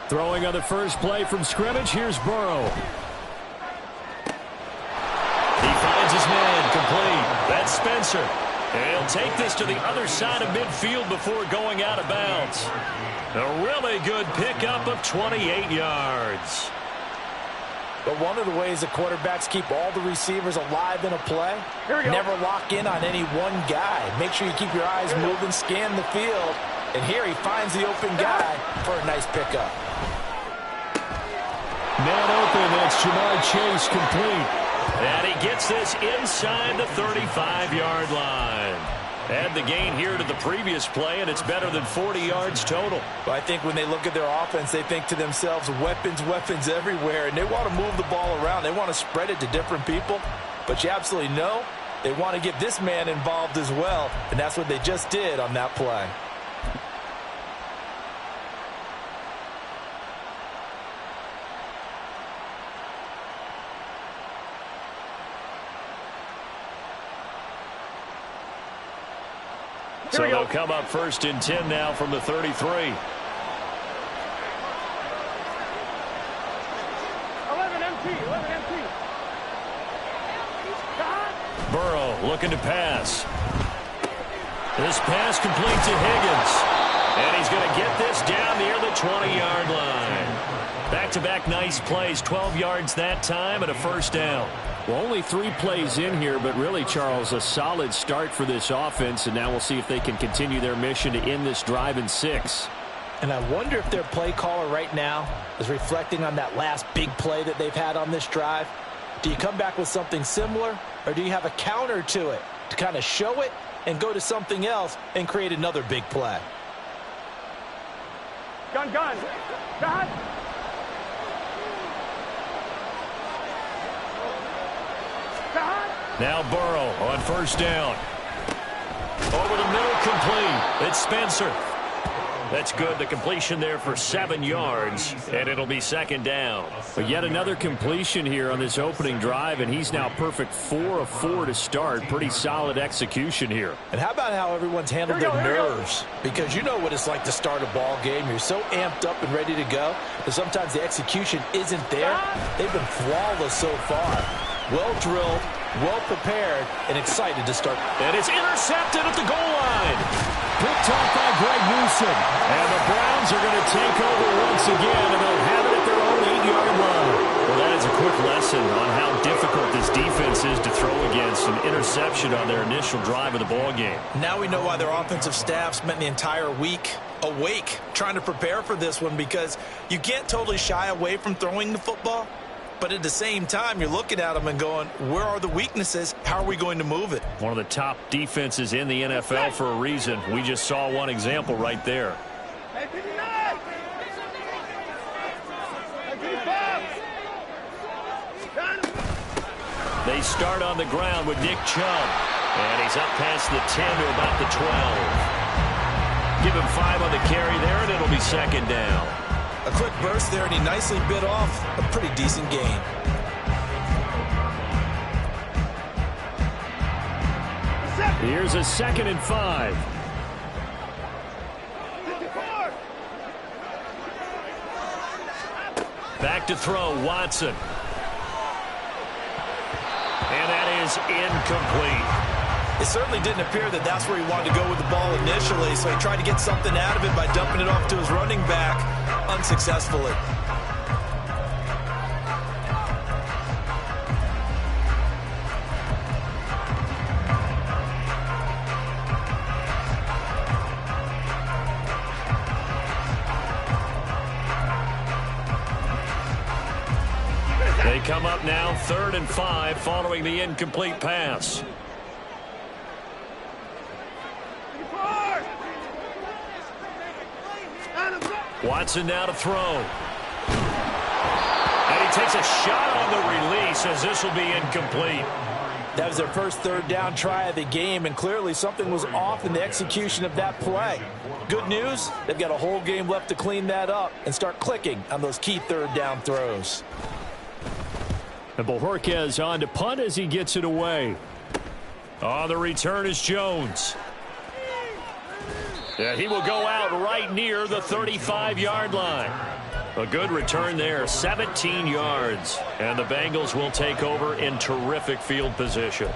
Throwing on the first play from scrimmage, here's Burrow. He finds his man complete. That's Spencer. And he'll take this to the other side of midfield before going out of bounds. A really good pickup of 28 yards. But one of the ways the quarterbacks keep all the receivers alive in a play, never lock in on any one guy. Make sure you keep your eyes moving, scan the field. And here he finds the open guy for a nice pickup. Man open, that's Jamar Chase complete. And he gets this inside the 35-yard line. Add the gain here to the previous play, and it's better than 40 yards total. But I think when they look at their offense, they think to themselves, weapons, weapons everywhere, and they want to move the ball around. They want to spread it to different people. But you absolutely know they want to get this man involved as well, and that's what they just did on that play. So they'll come up first and 10 now from the 33. 11 MT. Burrow looking to pass. This pass complete to Higgins. And he's going to get this down near the 20-yard line. Back-to-back nice plays, 12 yards that time and a first down. Well, only 3 plays in here, but really, Charles, a solid start for this offense, and now we'll see if they can continue their mission to end this drive in 6. And I wonder if their play caller right now is reflecting on that last big play that they've had on this drive. Do you come back with something similar, or do you have a counter to it to kind of show it and go to something else and create another big play? Gun. Now Burrow on first down. Over the middle, complete. It's Spencer. That's good. The completion there for 7 yards, and it'll be second down. But yet another completion here on this opening drive, and he's now perfect 4 of 4 to start. Pretty solid execution here. And how about how everyone's handled their nerves? Because you know what it's like to start a ball game. You're so amped up and ready to go, but sometimes the execution isn't there. They've been flawless so far. Well drilled, well prepared, and excited to start. And it's intercepted at the goal line. Picked off by Greg Newsom. And the Browns are going to take over once again, and they'll have it at their own 8-yard line. Well, that is a quick lesson on how difficult this defense is to throw against. An interception on their initial drive of the ball game. Now we know why their offensive staff spent the entire week awake trying to prepare for this one, because you can't totally shy away from throwing the football. But at the same time, you're looking at them and going, where are the weaknesses? How are we going to move it? One of the top defenses in the NFL for a reason. We just saw one example right there. They start on the ground with Nick Chubb. And he's up past the 10 to about the 12. Give him 5 on the carry there, and it'll be second down. A quick burst there, and he nicely bit off a pretty decent gain. Here's a 2nd and 5. Back to throw, Watson. And that is incomplete. It certainly didn't appear that that's where he wanted to go with the ball initially, so he tried to get something out of it by dumping it off to his running back unsuccessfully. They come up now 3rd and 5 following the incomplete pass. Watson now to throw. And he takes a shot on the release as this will be incomplete. That was their first 3rd down try of the game, and clearly something was off in the execution of that play. Good news, they've got a whole game left to clean that up and start clicking on those key 3rd down throws. And Bojorquez on to punt as he gets it away. On the return is Jones. Yeah, he will go out right near the 35-yard line. A good return there, 17 yards. And the Bengals will take over in terrific field position.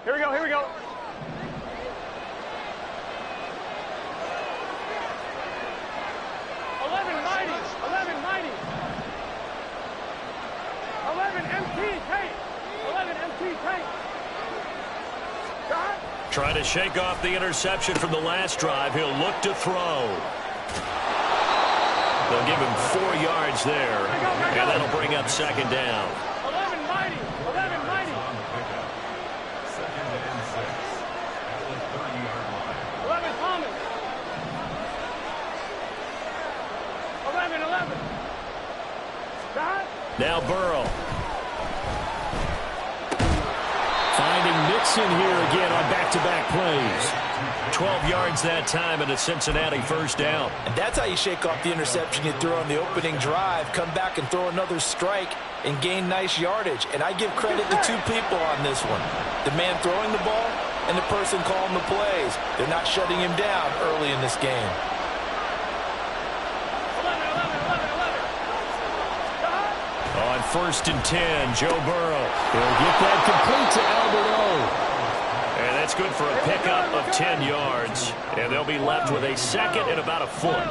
Here we go, here we go. Trying to shake off the interception from the last drive. He'll look to throw. They'll give him 4 yards there, and that'll bring up second down. 11 mighty. 11 mighty. 11 Thomas. 11. Now Burrow. Finding Mixon here again on back-to-back plays. 12 yards that time and a Cincinnati first down. And that's how you shake off the interception you throw on the opening drive, come back and throw another strike and gain nice yardage. And I give credit to 2 people on this one. The man throwing the ball and the person calling the plays. They're not shutting him down early in this game. On 1st and 10, Joe Burrow. He'll get that complete to Albert O. And that's good for a pickup of 10 yards. And they'll be left with a second and about a foot.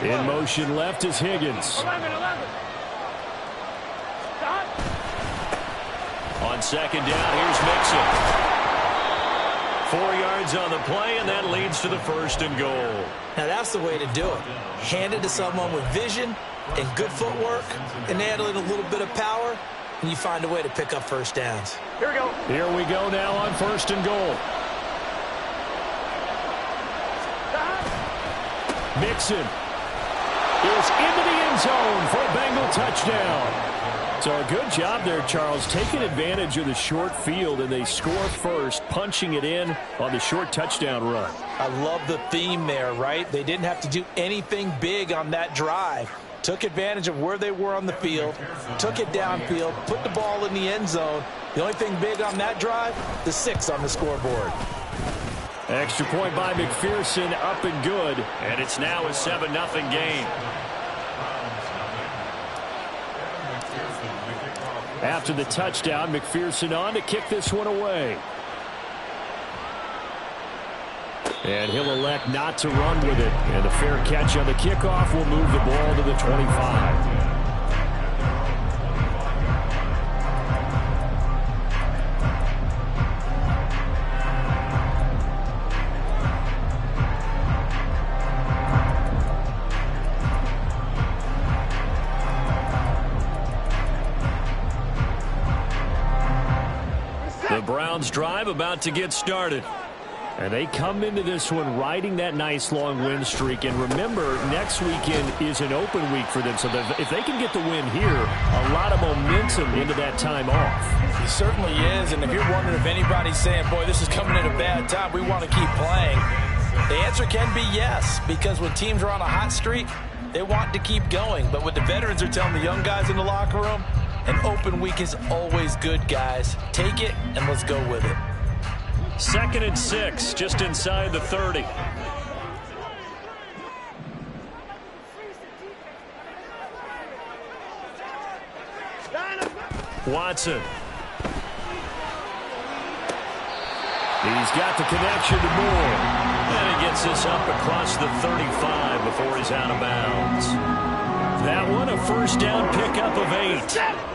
In motion left is Higgins. On second down, here's Mixon. 4 yards on the play, and that leads to the 1st and goal. Now that's the way to do it. Hand it to someone with vision and good footwork, and add in a little bit of power, and you find a way to pick up first downs. Here we go. Here we go now on 1st and goal. Mixon is into the end zone for a Bengal touchdown. So a good job there, Charles, taking advantage of the short field, and they score first, punching it in on the short touchdown run. I love the theme there, right? They didn't have to do anything big on that drive. Took advantage of where they were on the field, took it downfield, put the ball in the end zone. The only thing big on that drive, the 6 on the scoreboard. Extra point by McPherson, up and good, and it's now a 7-0 game. After the touchdown, McPherson on to kick this one away. And he'll elect not to run with it. And a fair catch on the kickoff will move the ball to the 25. The Browns drive about to get started. And they come into this one riding that nice long win streak. And remember, next weekend is an open week for them. So if they can get the win here, a lot of momentum into that time off. He certainly is. And if you're wondering if anybody's saying, boy, this is coming at a bad time, we want to keep playing, the answer can be yes. Because when teams are on a hot streak, they want to keep going. But what the veterans are telling the young guys in the locker room, an open week is always good, guys. Take it and let's go with it. 2nd and 6, just inside the 30. Watson. He's got the connection to Moore. And he gets this up across the 35 before he's out of bounds. That one, a first down pickup of 8.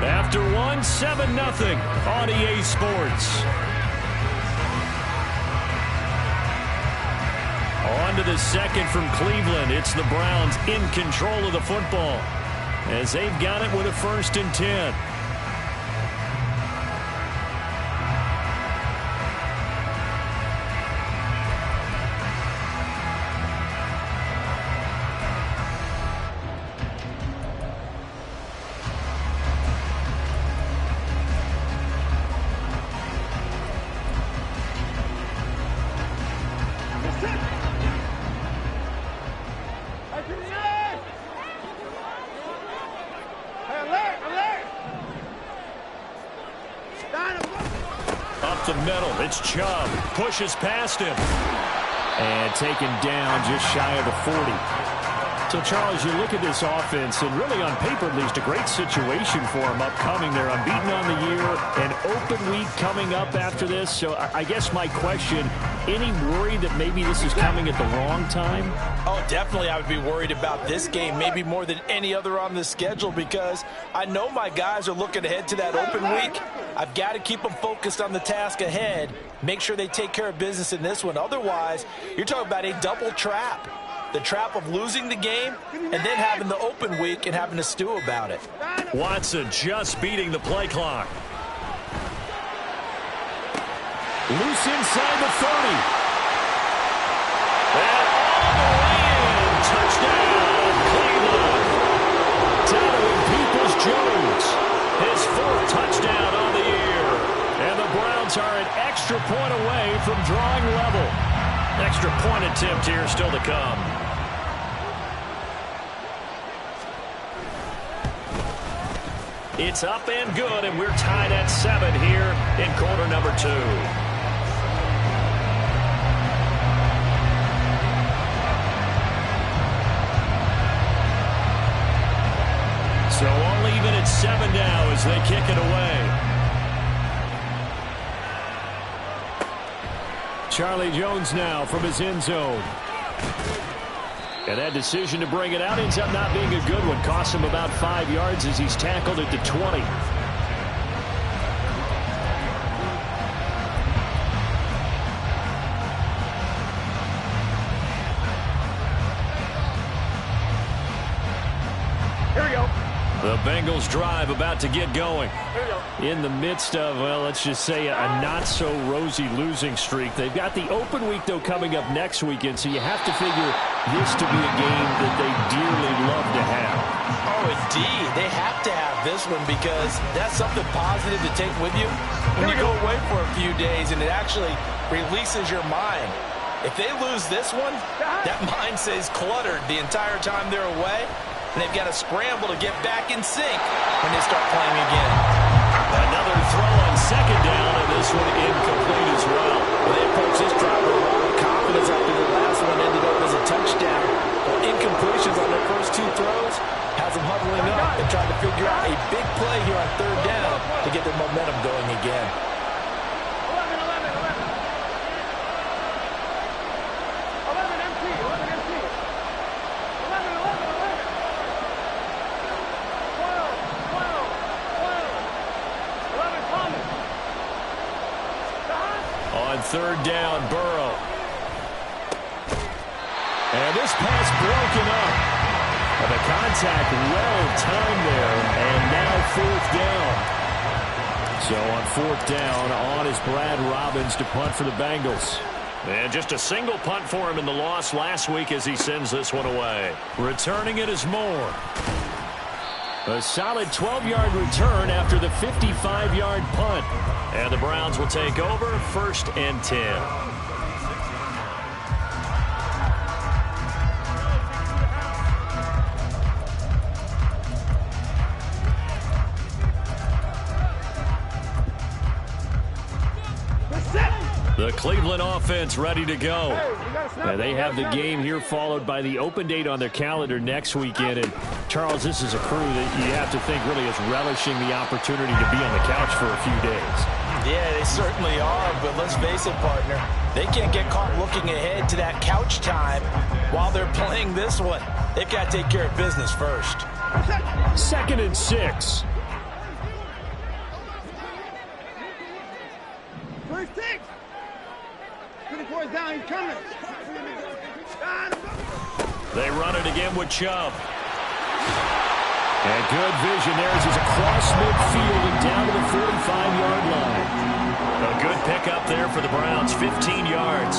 After one, 7-0 on EA Sports. On to the second from Cleveland. It's the Browns in control of the football as they've got it with a 1st and 10. Up the middle, it's Chubb. Pushes past him. And taken down just shy of the 40. So, Charles, you look at this offense, and really on paper, at least, a great situation for them upcoming. They're unbeaten on the year, an open week coming up after this. So I guess my question, any worry that maybe this is coming at the wrong time? Oh, definitely I would be worried about this game, maybe more than any other on the schedule, because I know my guys are looking ahead to that open week. I've got to keep them focused on the task ahead, make sure they take care of business in this one. Otherwise, you're talking about a double trap. The trap of losing the game and then having the open week and having to stew about it. Watson just beating the play clock. Loose inside the 30. And all the way in. Touchdown, Cleveland. Donovan Peoples-Jones. His 4th touchdown on the year. And the Browns are an extra point away from drawing level. Extra point attempt here still to come. It's up and good, and we're tied at 7 here in quarter number 2. So all even at 7 now as they kick it away. Charlie Jones now from his end zone. And that decision to bring it out ends up not being a good one. Costs him about 5 yards as he's tackled at the 20. Here we go. The Bengals drive about to get going. In the midst of, well, let's just say a not-so-rosy losing streak. They've got the open week, though, coming up next weekend, so you have to figure this to be a game that they dearly love to have. Oh, indeed. They have to have this one because that's something positive to take with you when you go away for a few days, and it actually releases your mind. If they lose this one, that mind stays cluttered the entire time they're away, and they've got to scramble to get back in sync when they start playing again. Another throw on 2nd down, and this one incomplete as well. They approach this drive with a lot of confidence after the last one ended up as a touchdown. Well, incompletions on their first 2 throws has them huddling up and trying to figure out a big play here on 3rd down to get their momentum going again. 11 empty. 11 empty. 11, 11, 11. 12, 12, 12. 11 common. On 3rd down, Burrow. And this pass broken up. And the contact well timed there. And now 4th down. So on 4th down, on is Brad Robbins to punt for the Bengals. And just a single punt for him in the loss last week as he sends this one away. Returning it is Moore. A solid 12-yard return after the 55-yard punt. And the Browns will take over 1st and 10. The Cleveland offense ready to go. And they have the game here followed by the open date on their calendar next weekend. And, Charles, this is a crew that you have to think really is relishing the opportunity to be on the couch for a few days. Yeah, they certainly are, but let's face it, partner. They can't get caught looking ahead to that couch time while they're playing this one. They've got to take care of business first. 2nd and 6. First 6. 24 is down. He's coming. They run it again with Chubb. And good vision there as he's across midfield and down to the 45-yard line. A good pickup there for the Browns, 15 yards.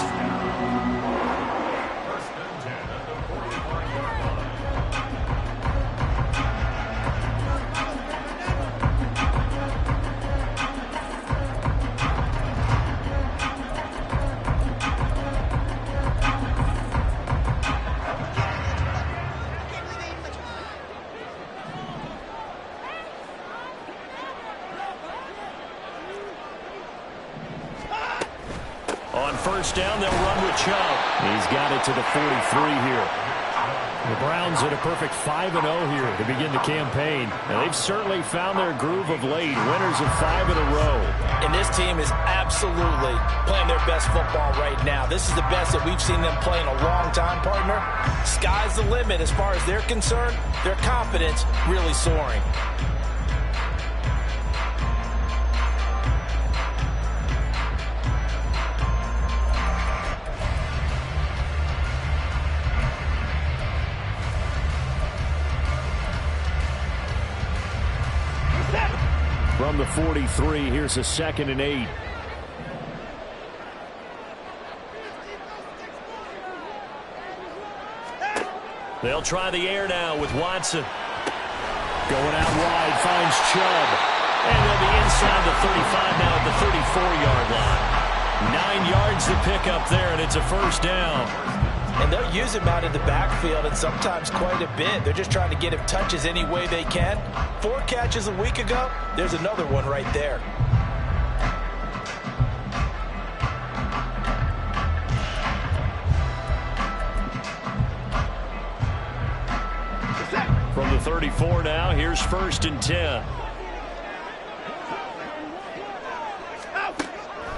On first down, they'll run with Chubb. He's got it to the 43 here. The Browns at a perfect 5-0 here to begin the campaign. And they've certainly found their groove of late. Winners of 5 in a row. And this team is absolutely playing their best football right now. This is the best that we've seen them play in a long time, partner. Sky's the limit as far as they're concerned. Their confidence really soaring. From the 43, here's a 2nd and 8. They'll try the air now with Watson. Going out wide, finds Chubb. And they'll be inside the 35 now at the 34-yard line. 9 yards to pick up there, and it's a first down. And they'll use him out in the backfield, and sometimes quite a bit. They're just trying to get him touches any way they can. 4 catches a week ago. There's another one right there. From the 34 now, here's 1st and 10.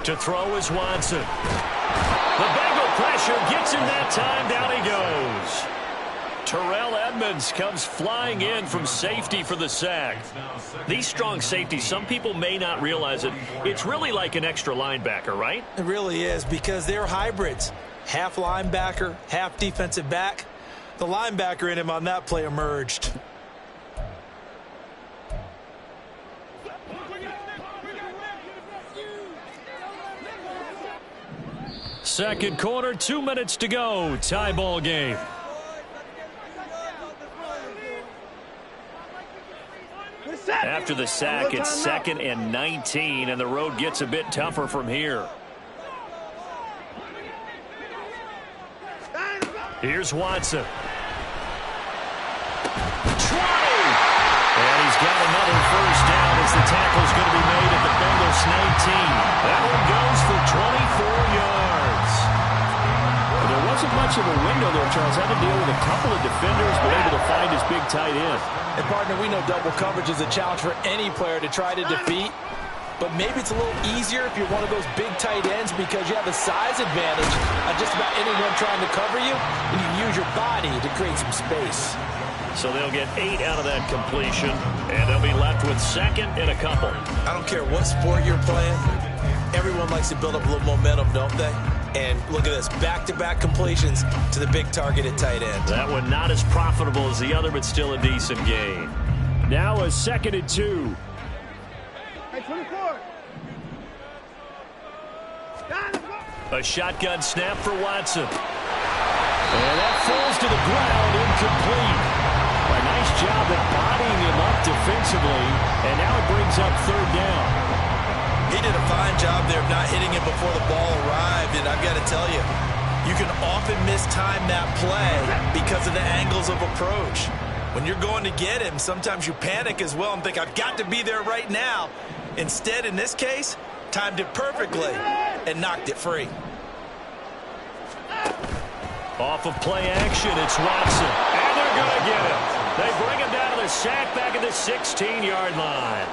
To throw is Watson. The Bengal pressure gets him that time. Down he goes. Terrell Edmonds comes flying in from safety for the sack. These strong safeties, some people may not realize it. It's really like an extra linebacker, right? It really is, because they're hybrids. Half linebacker, half defensive back. The linebacker in him on that play emerged. Second quarter, 2 minutes to go. Tie ball game. After the sack, it's 2nd and 19, and the road gets a bit tougher from here. Here's Watson. 20! And he's got another first down as the tackle's going to be made at the Bengals 19. That one goes for 24 yards. Well, there wasn't much of a window there, Charles. Had to deal with a couple of defenders, but able to find his big tight end. And, partner, we know double coverage is a challenge for any player to try to defeat. But maybe it's a little easier if you're one of those big tight ends because you have a size advantage on just about anyone trying to cover you, and you can use your body to create some space. So they'll get 8 out of that completion, and they'll be left with 2nd and a couple. I don't care what sport you're playing. Everyone likes to build up a little momentum, don't they? And look at this, back-to-back completions to the big target at tight end. That one not as profitable as the other, but still a decent gain. Now a 2nd and 2. Hey, 24. A shotgun snap for Watson. And that falls to the ground, incomplete. A nice job at bodying him up defensively, and now it brings up 3rd down. He did a fine job there of not hitting him before the ball arrived, and I've got to tell you, you can often mistime that play because of the angles of approach. When you're going to get him, sometimes you panic as well and think, I've got to be there right now. Instead, in this case, timed it perfectly and knocked it free. Off of play action, it's Watson. And they're going to get him. They bring him down to the sack back at the 16-yard line.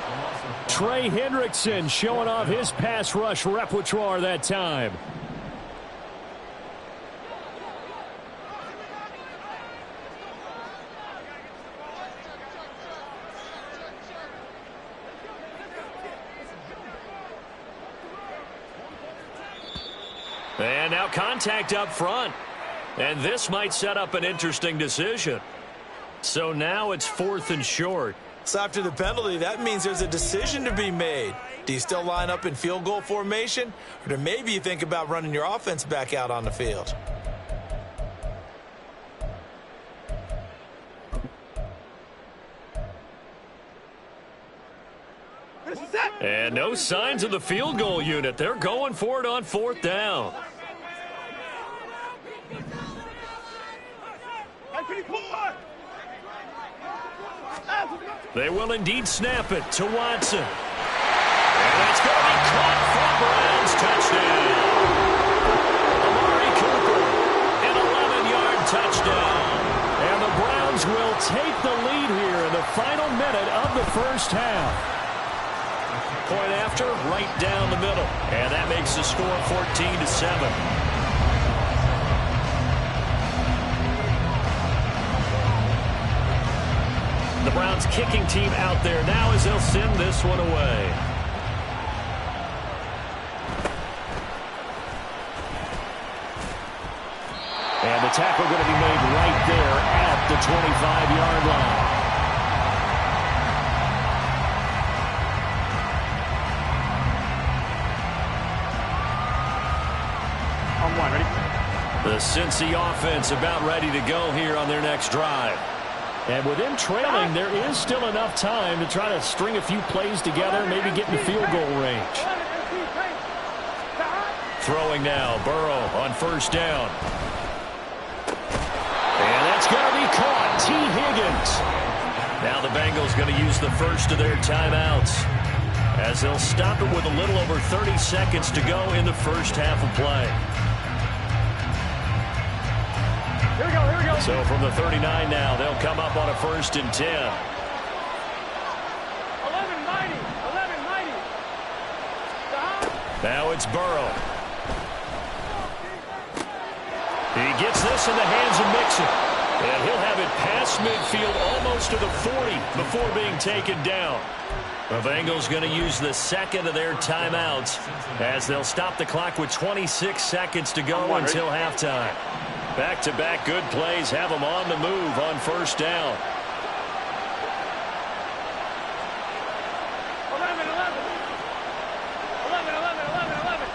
Trey Hendrickson showing off his pass rush repertoire that time. And now contact up front. And this might set up an interesting decision. So now it's 4th and short. So after the penalty, that means there's a decision to be made. Do you still line up in field goal formation? Or do maybe you think about running your offense back out on the field? And no signs of the field goal unit. They're going for it on 4th down. They will indeed snap it to Watson. And it's going to be caught for a Browns touchdown. first half. Point after, right down the middle. And that makes the score 14-7. The Browns kicking team out there now as they'll send this one away. And the tackle going to be made right there at the 25-yard line. On one, ready? The Cincy offense about ready to go here on their next drive. And with them trailing, there is still enough time to try to string a few plays together, maybe get in the field goal range. Throwing now, Burrow on first down. And that's going to be caught. T. Higgins. Now the Bengals going to use the first of their timeouts as they'll stop it with a little over 30 seconds to go in the first half of play. Here we go, here we go. So from the 39 now, they'll come up on a 1st and 10. 11 mighty, 11 mighty. Now it's Burrow. He gets this in the hands of Mixon. And he'll have it past midfield almost to the 40 before being taken down. The Bengals going to use the second of their timeouts as they'll stop the clock with 26 seconds to go until halftime. Back-to-back good plays have them on the move on first down. 11, 11. 11, 11, 11, 11.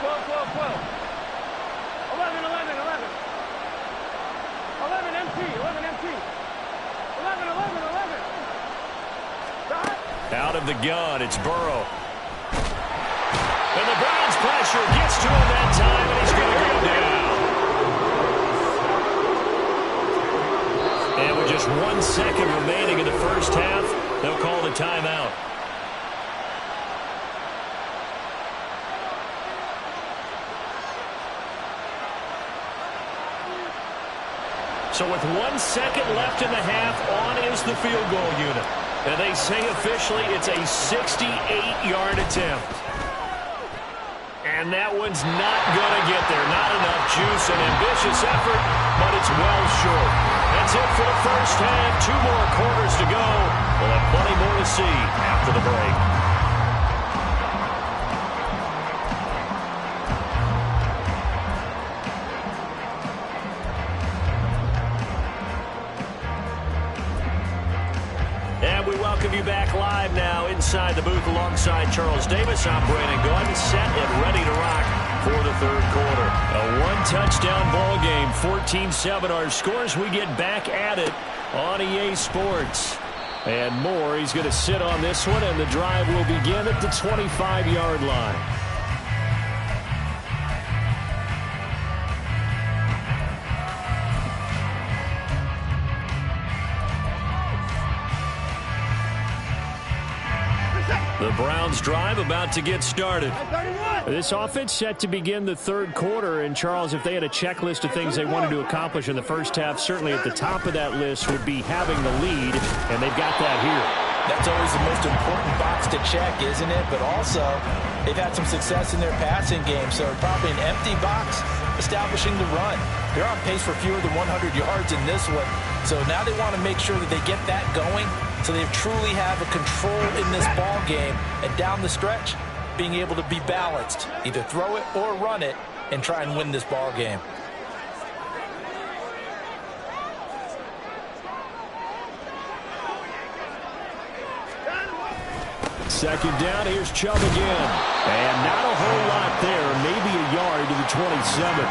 12, 12, 12. 11, 11, 11. 11 empty, 11 empty. 11, 11, 11. Out of the gun, it's Burrow. And the Browns pressure gets to him that time, and he's going to go down. And with just 1 second remaining in the first half, they'll call the timeout. So with 1 second left in the half, on is the field goal unit. And they say officially it's a 68-yard attempt. And that one's not going to get there. Not enough juice, an ambitious effort, but it's well short. That's it for the first half. 2 more quarters to go. We'll have plenty more to see after the break. And we welcome you back live now inside the booth alongside Charles Davis. I'm Brandon Gordon, set and ready to rock for the third quarter. A 1-touchdown ball game, 14-7 our scores. We get back at it on EA Sports. And more, he's going to sit on this one, and the drive will begin at the 25-yard line. The Browns drive about to get started. This offense set to begin the third quarter. And, Charles, if they had a checklist of things they wanted to accomplish in the first half, certainly at the top of that list would be having the lead, and they've got that here. That's always the most important box to check, isn't it? But also, they've had some success in their passing game, so probably an empty box establishing the run. They're on pace for fewer than 100 yards in this one, so now they want to make sure that they get that going so they truly have a control in this ball game, and down the stretch, being able to be balanced, either throw it or run it, and try and win this ball game. Second down, here's Chubb again. And not a whole lot there, maybe a yard to the 27.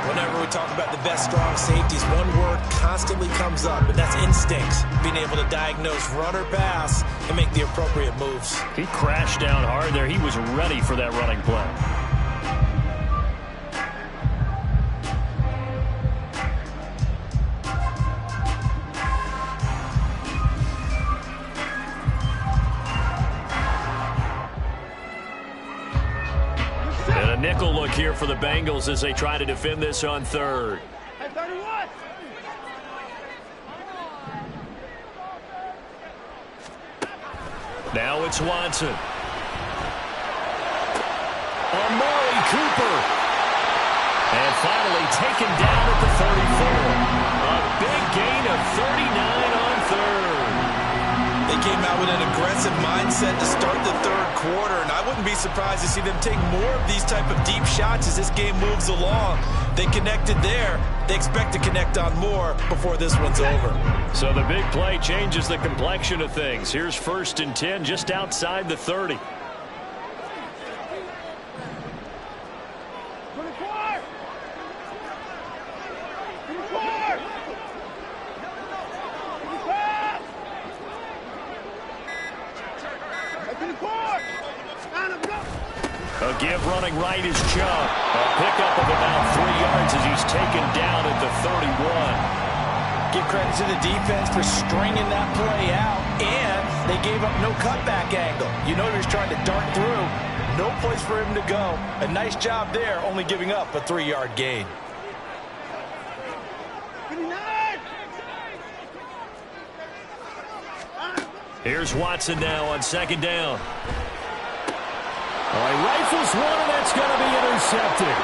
Whenever we talk about the best strong safeties, one word constantly comes up, and that's instincts. Being able to diagnose run or pass and make the appropriate moves. He crashed down hard there. He was ready for that running play. And a nickel look here for the Bengals as they try to defend this on third. Now it's Watson. Amari Cooper. And finally taken down at the 34. A big gain of 39 on third. They came out with an aggressive mindset to start the third quarter, and I wouldn't be surprised to see them take more of these type of deep shots as this game moves along. They connected there. They expect to connect on more before this one's over. So the big play changes the complexion of things. Here's 1st and 10 just outside the 30. A give running right is Chubb. A pickup of about 3 yards as he's taken down at the 31. Give credit to the defense for stringing that play out, and they gave up no cutback angle. You know he was trying to dart through. No place for him to go. A nice job there, only giving up a 3-yard gain. Here's Watson now on 2nd down. All right, rifles one, and that's going to be intercepted.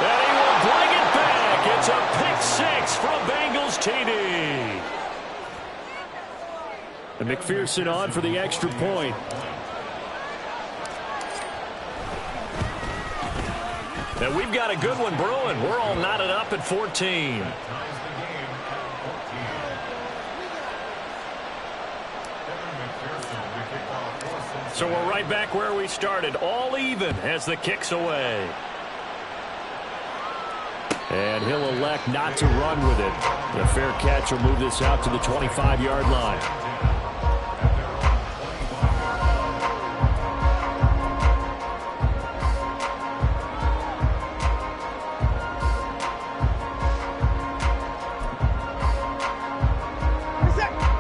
And he will bring it back. It's a pick 6 from Bengals TD. And McPherson on for the extra point. And we've got a good one brewing. We're all knotted up at 14. So we're right back where we started, all even as the kick's away. And he'll elect not to run with it. The fair catch will move this out to the 25-yard line.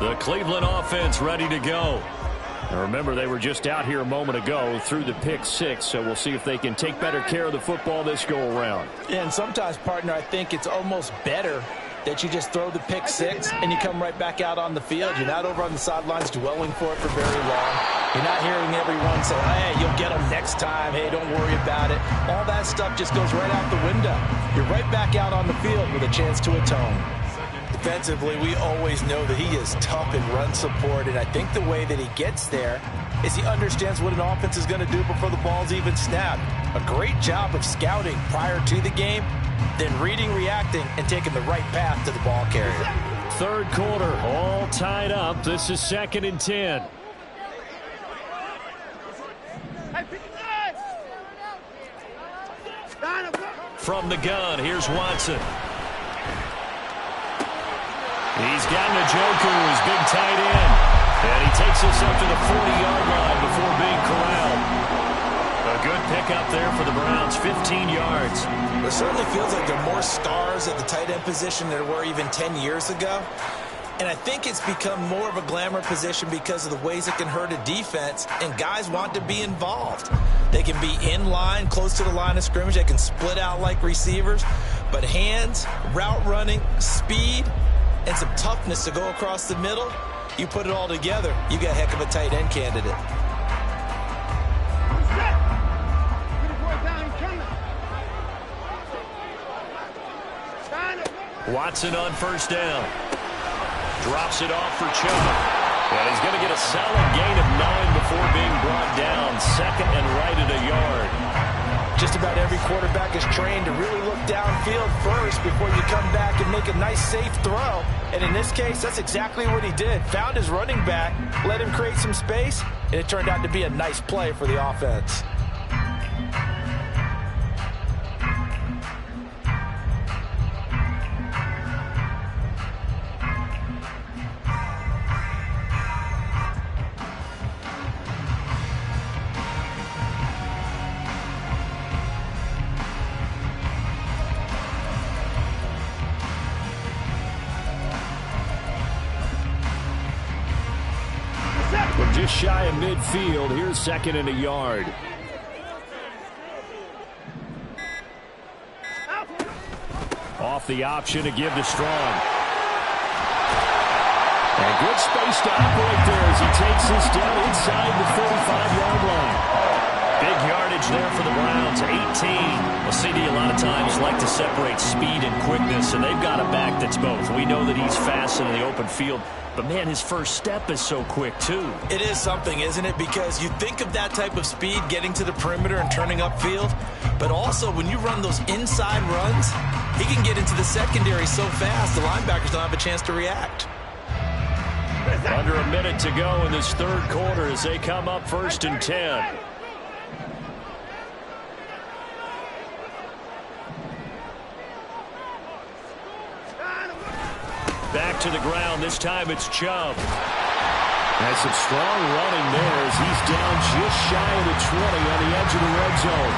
The Cleveland offense ready to go. Now remember, they were just out here a moment ago through the pick 6, so we'll see if they can take better care of the football this go-around. And sometimes, partner, I think it's almost better that you just throw the pick 6 and you come right back out on the field. You're not over on the sidelines dwelling for it for very long. You're not hearing everyone say, hey, you'll get them next time. Hey, don't worry about it. All that stuff just goes right out the window. You're right back out on the field with a chance to atone. Defensively, we always know that he is tough in run support, and I think the way that he gets there is he understands what an offense is going to do before the ball's even snapped. A great job of scouting prior to the game, then reading, reacting, and taking the right path to the ball carrier. 3rd quarter, all tied up. This is 2nd and 10. From the gun, here's Watson. He's got Njoku, his big tight end. And he takes us up to the 40-yard line before being corralled. A good pickup there for the Browns, 15 yards. It certainly feels like there are more stars at the tight end position than there were even 10 years ago. And I think it's become more of a glamour position because of the ways it can hurt a defense, and guys want to be involved. They can be in line, close to the line of scrimmage. They can split out like receivers. But hands, route running, speed, and some toughness to go across the middle, you put it all together, you got a heck of a tight end candidate. Watson on 1st down. Drops it off for Chubb. And he's going to get a solid gain of 9 before being brought down. 2nd and right at a yard. Just about every quarterback is trained to really look downfield first before you come back and make a nice, safe throw. And in this case, that's exactly what he did. Found his running back, let him create some space, and it turned out to be a nice play for the offense. From just shy of midfield, here's 2nd and a yard. Off the option to give to Strong. And good space to operate there as he takes this down inside the 45-yard line. Big yardage there for the Browns, 18. Well, CD a lot of times like to separate speed and quickness, and they've got a back that's both. We know that he's fast in the open field, but, man, his first step is so quick, too. It is something, isn't it? Because you think of that type of speed getting to the perimeter and turning upfield, but also when you run those inside runs, he can get into the secondary so fast the linebackers don't have a chance to react. Under a minute to go in this third quarter as they come up 1st and 10. Back to the ground. This time it's Chubb. Has some strong running there as he's down just shy of the 20 on the edge of the red zone.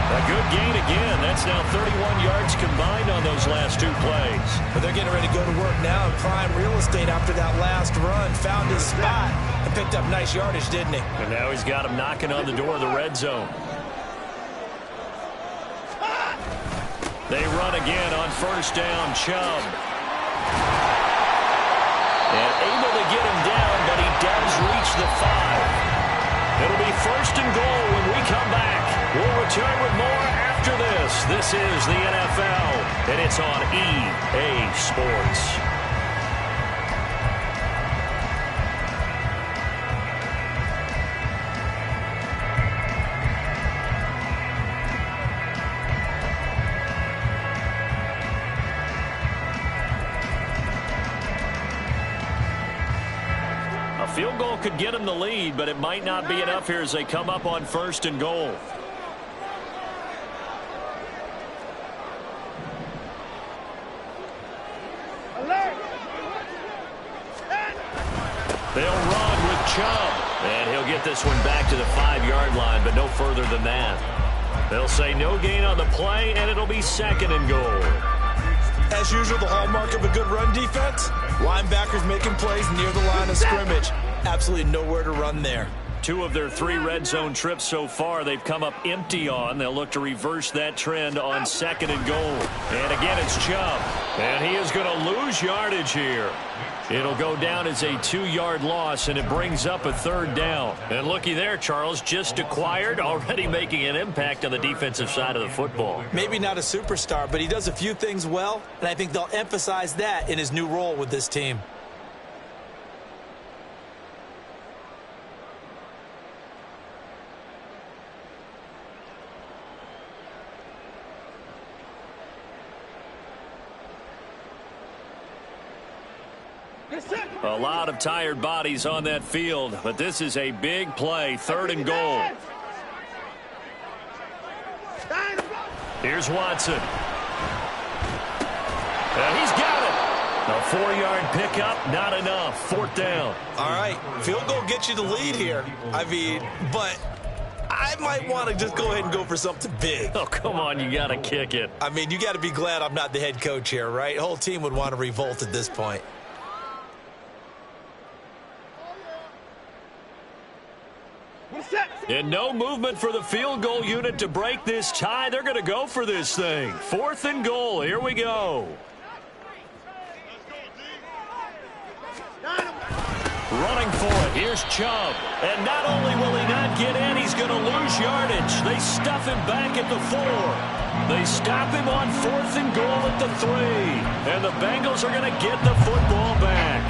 A good gain again. That's now 31 yards combined on those last 2 plays. But they're getting ready to go to work now in prime real estate after that last run. Found his spot and picked up nice yardage, didn't he? And now he's got him knocking on the door of the red zone. They run again on 1st down. Chubb. And able to get him down, but he does reach the 5. It'll be 1st and goal when we come back. We'll return with more after this. This is the NFL, and it's on EA Sports. Field goal could get them the lead, but it might not be enough here as they come up on 1st and goal. They'll run with Chubb, and he'll get this one back to the 5-yard line, but no further than that. They'll say no gain on the play, and it'll be 2nd and goal. As usual, the hallmark of a good run defense, linebackers making plays near the line of scrimmage. Absolutely nowhere to run there. 2 of their 3 red zone trips so far they've come up empty on. They'll look to reverse that trend on 2nd and goal. And again, it's Chubb. And he is going to lose yardage here. It'll go down as a 2-yard loss, and it brings up a 3rd down. And looky there, Charles, just acquired, already making an impact on the defensive side of the football. Maybe not a superstar, but he does a few things well, and I think they'll emphasize that in his new role with this team. A lot of tired bodies on that field, but this is a big play, 3rd and goal. Here's Watson. And he's got it. A 4-yard pickup, not enough. 4th down. All right, field goal gets you the lead here. But I might want to just go ahead and go for something big. Oh, come on, you got to kick it. You got to be glad I'm not the head coach here, right? The whole team would want to revolt at this point. And no movement for the field goal unit to break this tie. They're going to go for this thing. 4th and goal. Here we go. Running for it. Here's Chubb. And not only will he not get in, he's going to lose yardage. They stuff him back at the 4. They stop him on 4th and goal at the 3. And the Bengals are going to get the football back.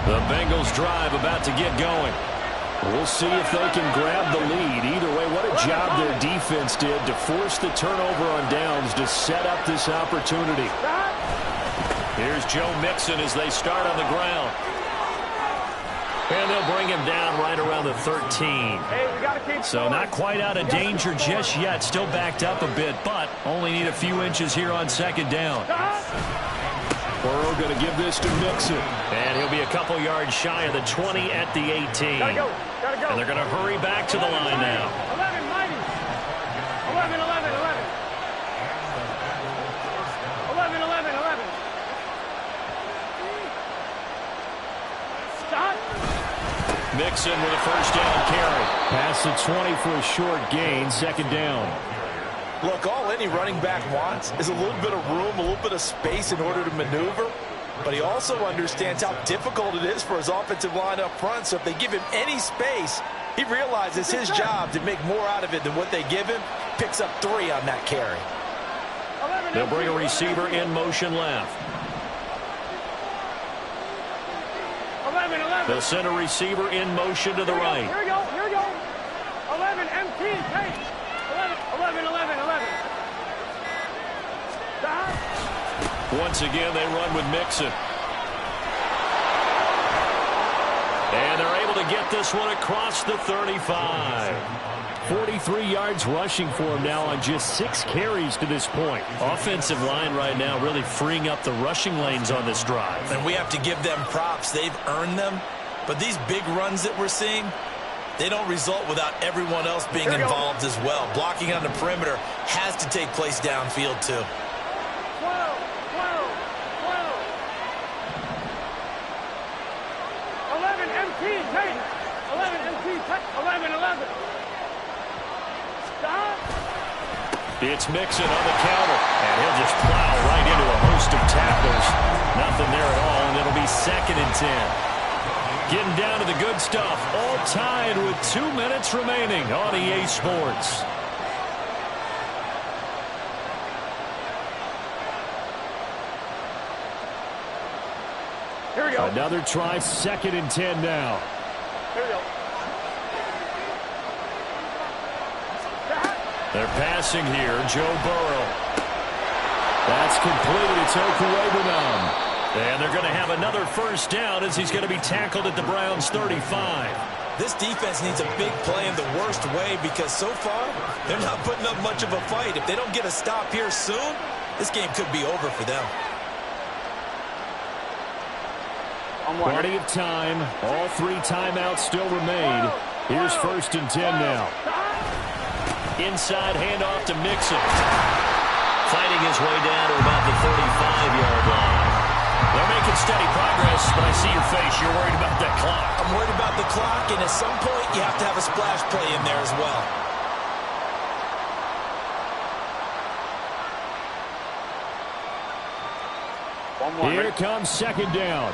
The Bengals drive about to get going. We'll see if they can grab the lead. Either way, what a job their defense did to force the turnover on downs to set up this opportunity. Here's Joe Mixon as they start on the ground. And they'll bring him down right around the 13. So not quite out of danger just yet. Still backed up a bit, but only need a few inches here on 2nd down. Burrow going to give this to Mixon. And he'll be a couple yards shy of the 20 at the 18. Gotta go. And they're going to hurry back to the line now. 11, Mighty. 11, 11, 11. 11, 11, 11. Mixon with a first down carry. Past the 20 for a short gain, second down. Look, all any running back wants is a little bit of room, a little bit of space in order to maneuver. But he also understands how difficult it is for his offensive line up front. So if they give him any space, he realizes his job to make more out of it than what they give him. Picks up 3 on that carry. They'll bring a receiver in motion left. 11. They'll send a receiver in motion to the right. Here we go. 11, MT, take. 11. Stop. Once again, they run with Mixon. And they're able to get this one across the 35. 43 yards rushing for him now on just 6 carries to this point. Offensive line right now really freeing up the rushing lanes on this drive. And we have to give them props. They've earned them. But these big runs that we're seeing, they don't result without everyone else being involved as well. Blocking on the perimeter has to take place downfield too. 12. 11, MT, take. 11, MT, take. 11. Stop. It's Mixon on the counter, and he'll just plow right into a host of tacklers. Nothing there at all, and it'll be 2nd and 10. Getting down to the good stuff, all tied with 2 minutes remaining on EA Sports. Here we go. Another try, 2nd and 10 now. Here we go. They're passing here, Joe Burrow. That's complete. It's Okuegbunam. And they're going to have another first down as he's going to be tackled at the Browns' 35. This defense needs a big play in the worst way because so far they're not putting up much of a fight. If they don't get a stop here soon, this game could be over for them. Plenty of time. All 3 timeouts still remain. Here's 1st and 10 now. Inside handoff to Mixon. Fighting his way down to about the 35-yard line. They're making steady progress, but I see your face. You're worried about that clock. I'm worried about the clock, and at some point you have to have a splash play in there as well. Here comes 2nd down.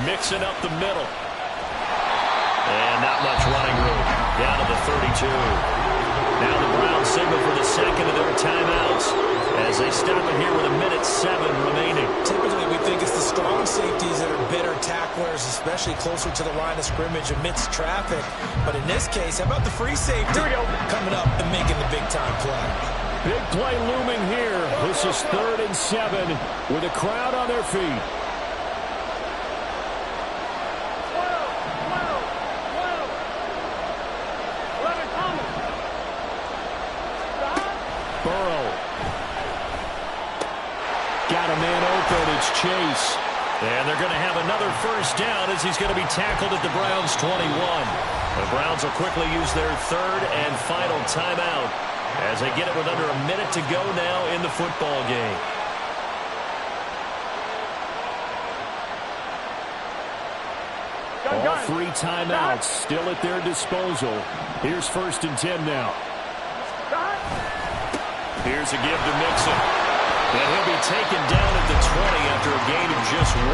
Mixing up the middle. And not much running room. Down to the 32. Now the Browns signal for the 2nd of their timeouts as they stop it here with 1:07 remaining. Typically, we think it's the strong safeties that are better tacklers, especially closer to the line of scrimmage amidst traffic. But in this case, how about the free safety coming up and making the big-time play? Big play looming here. This is 3rd and 7 with a crowd on their feet. Got a man open. It's Chase. And they're going to have another first down as he's going to be tackled at the Browns' 21. The Browns will quickly use their 3rd and final timeout as they get it with under a minute to go now in the football game. All 3 timeouts still at their disposal. Here's 1st and 10 now. Here's a give to Mixon. And he'll be taken down at the 20 after a gain of just 1.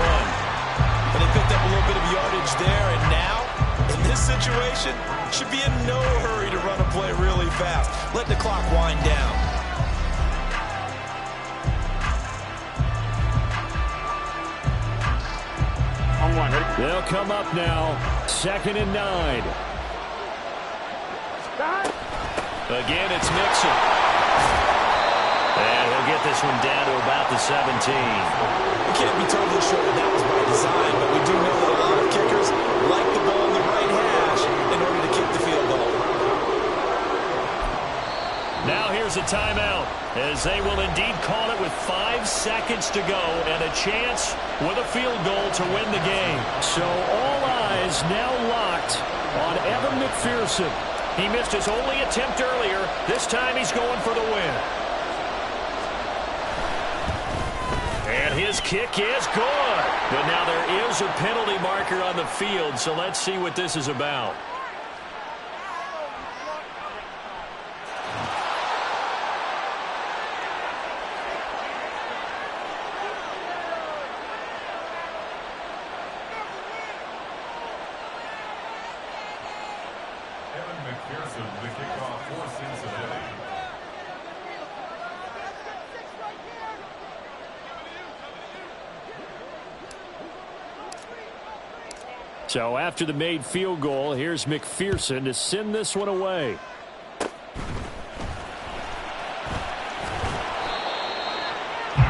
But they picked up a little bit of yardage there, and now, in this situation, should be in no hurry to run a play really fast. Let the clock wind down. They'll come up now. 2nd and 9. Again, it's Mixon. And he'll get this one down to about the 17. We can't be totally sure that was by design, but we do know that a lot of kickers like the ball in the right hash in order to kick the field goal. Now here's a timeout, as they will indeed call it with 5 seconds to go and a chance with a field goal to win the game. So all eyes now locked on Evan McPherson. He missed his only attempt earlier, This time he's going for the win. And his kick is good. But now there is a penalty marker on the field, so let's see what this is about. The kickoff for Cincinnati. So after the made field goal, here's McPherson to send this one away.